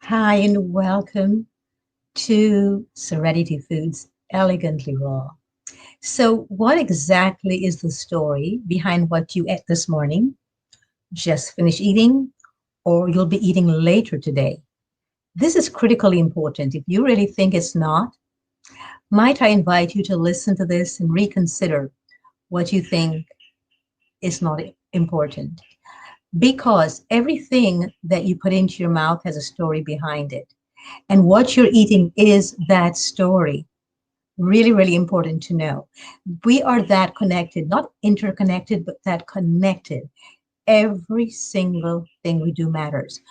Hi, and welcome to Serenity Foods Elegantly Raw. So, what exactly is the story behind what you ate this morning? Just finished eating, or you'll be eating later today? This is critically important. If you really think it's not, might I invite you to listen to this and reconsider what you think is not important? Because everything that you put into your mouth has a story behind it. And what you're eating is that story. Really, really important to know. We are that connected, not interconnected, but that connected. Every single thing we do matters.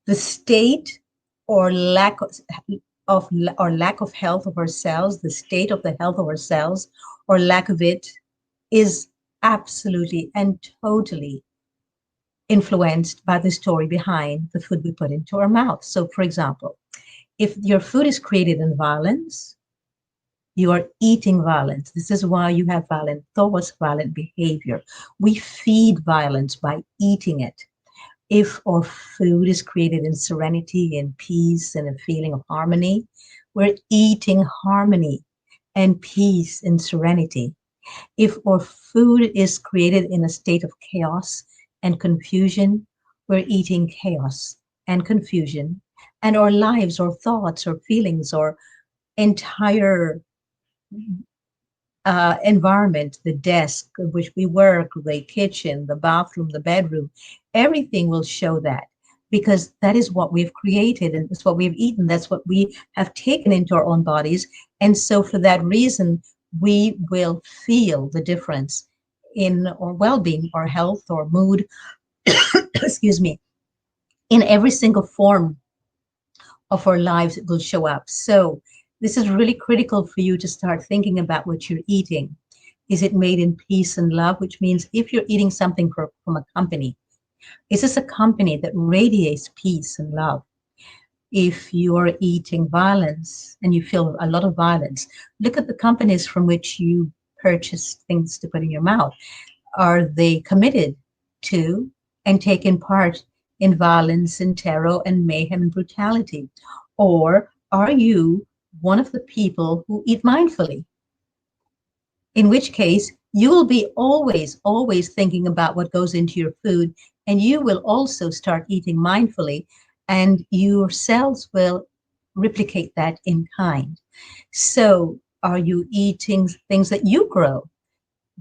The state or lack of or lack of health of our cells, the state of the health of our cells or lack of it is absolutely and totally influenced by the story behind the food we put into our mouth. So, for example, if your food is created in violence, you are eating violence. This is why you have violent thoughts, violent behavior. We feed violence by eating it. If our food is created in serenity and peace and a feeling of harmony, we're eating harmony and peace and serenity. If our food is created in a state of chaos and confusion, we're eating chaos and confusion. And our lives, or thoughts, or feelings, or entire environment, the desk in which we work, the kitchen, the bathroom, the bedroom, everything will show that because that is what we've created and it's what we've eaten. That's what we have taken into our own bodies. And so, for that reason, we will feel the difference in our well being, our health, or mood, excuse me, in every single form of our lives, it will show up. So, this is really critical for you to start thinking about what you're eating. Is it made in peace and love? Which means if you're eating something from a company, is this a company that radiates peace and love? If you're eating violence and you feel a lot of violence, look at the companies from which you purchase things to put in your mouth. Are they committed to and taking part in violence and terror and mayhem and brutality? Or are you one of the people who eat mindfully? In which case, you will be always, always thinking about what goes into your food, and you will also start eating mindfully, and your cells will replicate that in kind. So, are you eating things that you grow?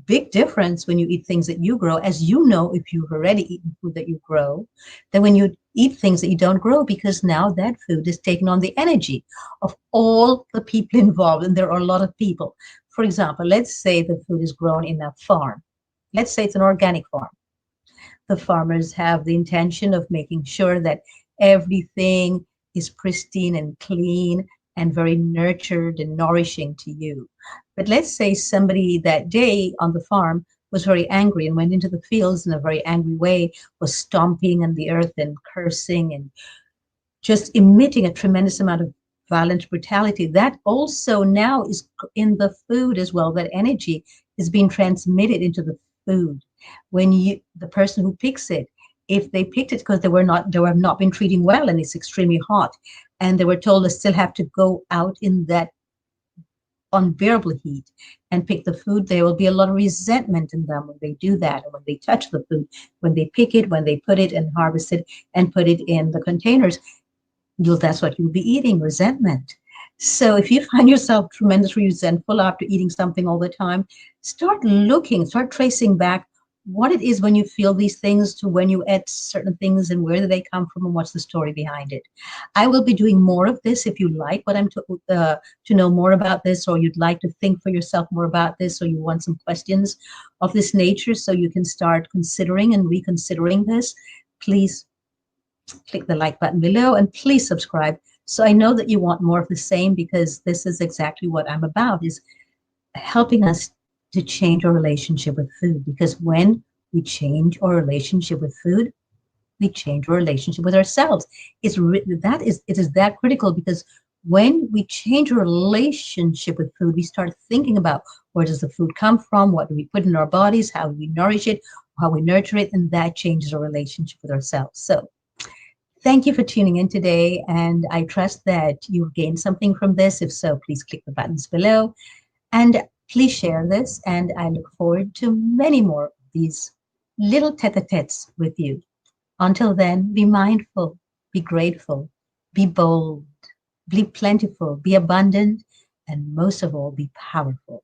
Big difference when you eat things that you grow, as you know, if you've already eaten food that you grow, than when you eat things that you don't grow, because now that food is taking on the energy of all the people involved, and there are a lot of people. For example, let's say the food is grown in a farm. Let's say it's an organic farm. The farmers have the intention of making sure that everything is pristine and clean and very nurtured and nourishing to you. But let's say somebody that day on the farm was very angry and went into the fields in a very angry way, was stomping on the earth and cursing and just emitting a tremendous amount of violent brutality. That also now is in the food as well. That energy is being transmitted into the food. When you, the person who picks it, if they picked it because they were not been treating well and it's extremely hot, and they were told they still have to go out in that unbearable heat and pick the food, there will be a lot of resentment in them when they do that, or when they touch the food, when they pick it, when they put it and harvest it and put it in the containers. That's what you'll be eating, resentment. So if you find yourself tremendously resentful after eating something all the time, start tracing back what it is when you feel these things to when you ate certain things and where do they come from and what's the story behind it. I will be doing more of this. If you like what to know more about this, or you'd like to think for yourself more about this, or you want some questions of this nature so you can start considering and reconsidering this, please click the like button below and please subscribe so I know that you want more of the same, because this is exactly what I'm about, is helping us to change our relationship with food. Because when we change our relationship with food, we change our relationship with ourselves. It is that critical, because when we change our relationship with food, we start thinking about where does the food come from, what do we put in our bodies, how do we nourish it, how we nurture it, and that changes our relationship with ourselves. So Thank you for tuning in today, and I trust that you've gained something from this. If so, please click the buttons below and please share this. And I look forward to many more of these little tete-a-tetes with you. Until then, be mindful, be grateful, be bold, be plentiful, be abundant, and most of all, be powerful.